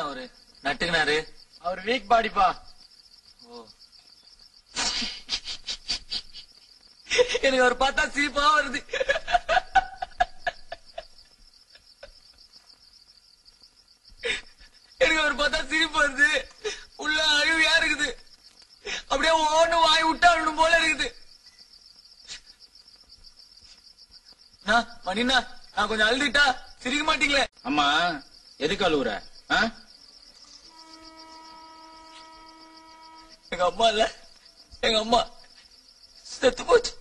அவரு நட்டுக்கினாரு? அவர் வீக் பாடிப்பா. எனக்கு அவர் பார்த்தா சிரிப்பா வருது. எனக்கு அவர் பார்த்தா சிரிப்பு வருது. உள்ள அழுவியா இருக்குது. அப்படியே ஒண்ணு வாய் விட்டாடணும் போல இருக்குது. மணினா நான் கொஞ்சம் அழுதுட்டா சிரிக்க மாட்டீங்களே? அம்மா எதுக்கு அழுவுற? எங்க அம்மா இல்ல, எங்க அம்மா செத்து போச்சு.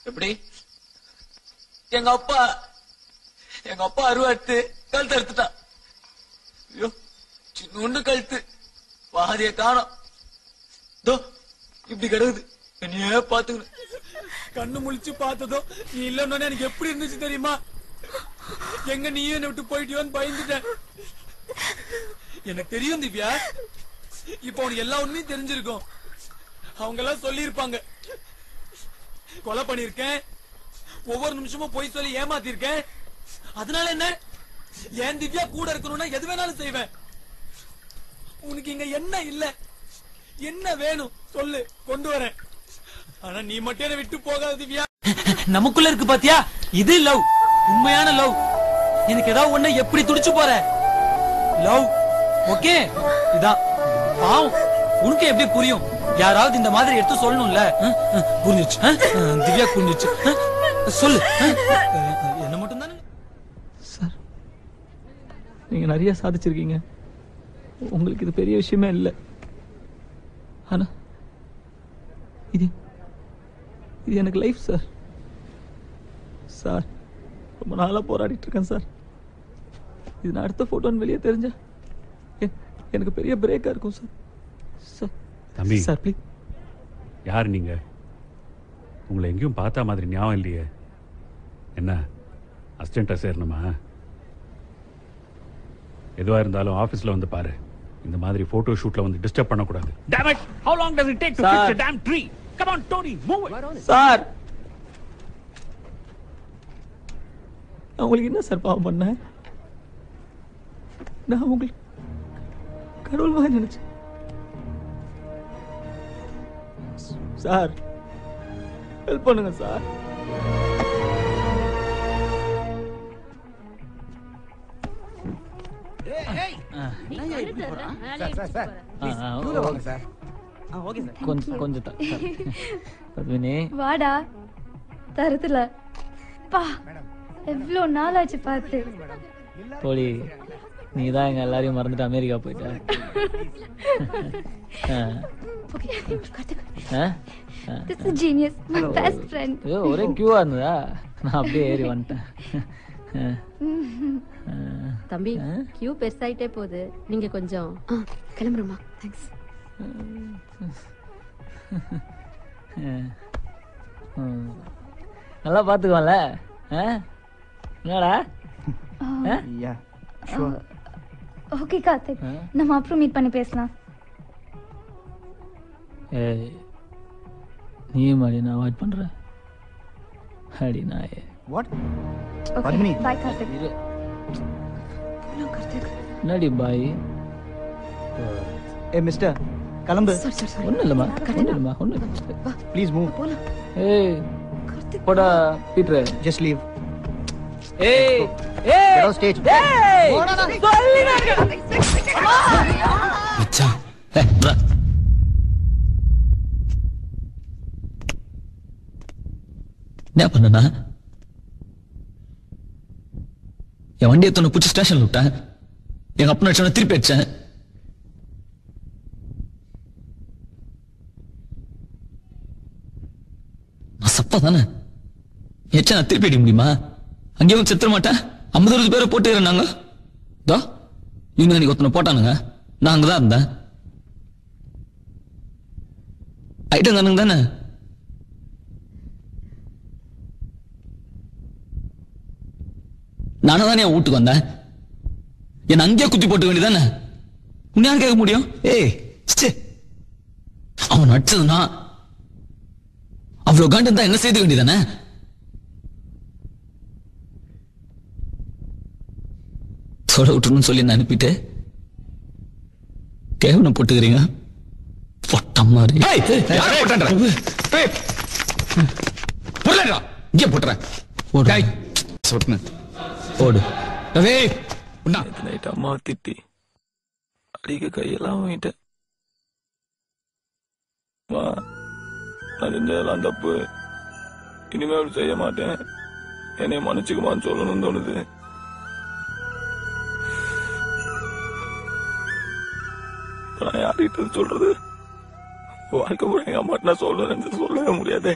எப்படி? எங்க அப்பா அருவாட்டு கழுத்து எடுத்துட்டான். ஐயோ சின்ன கழுத்து பாதிய காணோம். இப்படி கிடக்குது. என்னையே பாத்துக்கணும். கண்ணு முழிச்சு பார்த்ததோ நீ இல்லன்னு எனக்கு எப்படி இருந்துச்சு தெரியுமா? எங்க நீ என்ன விட்டு போயிட்டியோன்னு பயந்துட்டேன். எனக்கு தெரியும் திவ்யா, இப்ப உனக்கு எல்லா உண்மையும் தெரிஞ்சிருக்கும். அவங்க எல்லாம் சொல்லி இருப்பாங்க கொலை பண்ணிருக்கேன், ஒவ்வொரு நிமிஷமும் போய் சொல்லி ஏமாத்திருக்கேன். அதனால என்ன, என் திவ்யா கூட இருக்கணும்னா எது வேணாலும் செய்வேன். உனக்கு இங்க என்ன இல்ல, என்ன வேணும் சொல்லு, கொண்டு வரேன். ஆனா நீ மட்டும் என்ன விட்டு போகாத திவ்யா. நமக்குள்ள இருக்கு பாத்தியா, இது லவ், உண்மையான லவ். எனக்கு ஏதாவது ஒண்ணு எப்படி துடிச்சு போற லவ். ஓகே, இதான் பாவம். உனக்கு எப்படி புரியும்? யாராவது இந்த மாதிரி எடுத்து சொல்லணும்ல. புரிஞ்சிச்சு திவ்யா, புரிஞ்சிச்சு. சொல்லு. என்ன மட்டும் தானே சார், நீங்க நிறைய சாதிச்சிருக்கீங்க. உங்களுக்கு இது பெரிய விஷயமே இல்லை. ஆனா இது எனக்கு லைஃப் சார். சார் ரொம்ப நாளா போராடிட்டு இருக்கேன் சார். இது நான் அடுத்த போட்டோன்னு வெளியே தெரிஞ்சா எனக்கு பெரிய பிரேக்கா இருக்கும் சார். சார் தம்பி, சார் ப்ளீஸ். யார் நீங்க? உங்களை எங்கேயும் பார்த்தா மாதிரி ஞாபகம் இல்லையே. என்ன அசிஸ்டண்டா சேரணுமா? எதுவா இருந்தாலும் ஆபீஸ்ல வந்து பாரு. இந்த மாதிரி போட்டோ ஷூட்ல வந்து டிஸ்டர்ப் பண்ண கூடாது. Damn it! How long does it take to fix a damn tree? Come on, Tony, move it. Sir, உங்களுக்கு என்ன சார் பாவம் பண்ண? நான் உங்களுக்கு கடவுள் மாதிரி நினைச்சேன் சார். ஹெல்ப் பண்ணுங்க சார். வாடா தருதுல பா, எவ்வளவு நாளாச்சு பார்த்து. போடி, நீதான் எங்க எல்லாரையும் மறந்துட்டு அமெரிக்கா போயிட்ட. This is genius, my best friend. ஒரே கியூவா இருந்ததா, நான் அப்படியே ஏறி வந்துட்டேன். தம்பி, கியூ பெருசாயிட்டே போகுது, நீங்க கொஞ்சம் கிளம்புறோமா? தேங்க்ஸ். நல்லா பாத்துக்கோல. என்னடா? ஓகே கார்த்திக், நம்ம அப்புறம் மீட் பண்ணி பேசலாம். நீ மாதிரி நான் அவாய்ட் பண்ற அடி நாயே. வாட்? Okay bye Karthik. என்னடி பாய்? மிஸ்டர் கிளம்பு. ஒன்றும் இல்லைம்மா, ஒன்றும் இல்லைம்மா, ஒன்றும் இல்லை. Please move. போடா Peter, just leave. Get off stage. மச்சான், bro. என்ன பண்ணனா? என் வண்டியை தொண்ணு பிடிச்சி ஸ்டேஷன்ல விட்டேன். எங்க அப்பா அடிச்சவன திருப்பி அடிச்சேன். நான் சப்பா தானே எச்சா, நான் திருப்பி அடிக்க முடியுமா? அங்கேயும் செத்துற மாட்டேன். 50 பேரை போட்டு இருந்தாங்க. இவங்க அன்னைக்கு ஒருத்தனை போட்டானுங்க, நான் அங்கதான் இருந்தேன். ஐட்டம் தானுங்க தானே. நானும் தானே வீட்டுக்கு வந்தேன். என்ன அங்கேயே குத்தி போட்டு வேண்டியதானே. உன்னையான் கேட்க முடியும்? அவன் நடிச்சதுன்னா அவ்வளவு காண்டு இருந்தா என்ன செய்த வேண்டியதானே. தொட விட்டுருன்னு சொல்லி நான் அனுப்பிட்டு கேவலம் போட்டுக்கிறீங்க பொட்டம் மாதிரி இங்கே போட்டுறேன் ஓடு நைட் அம்மா திட்டி அடிக்க கையெல்லாம் வாங்கிட்டேன். நான் செஞ்சதெல்லாம் தப்பு, இனிமே அப்படி செய்ய மாட்டேன், என்னைய மன்னிச்சுக்குமான்னு சொல்லணும்னு தோணுது. நான் யார்கிட்ட சொல்றது? வாழ்க்கை பூரா எங்க அம்மாட்ட நான் சொல்லவே முடியாது.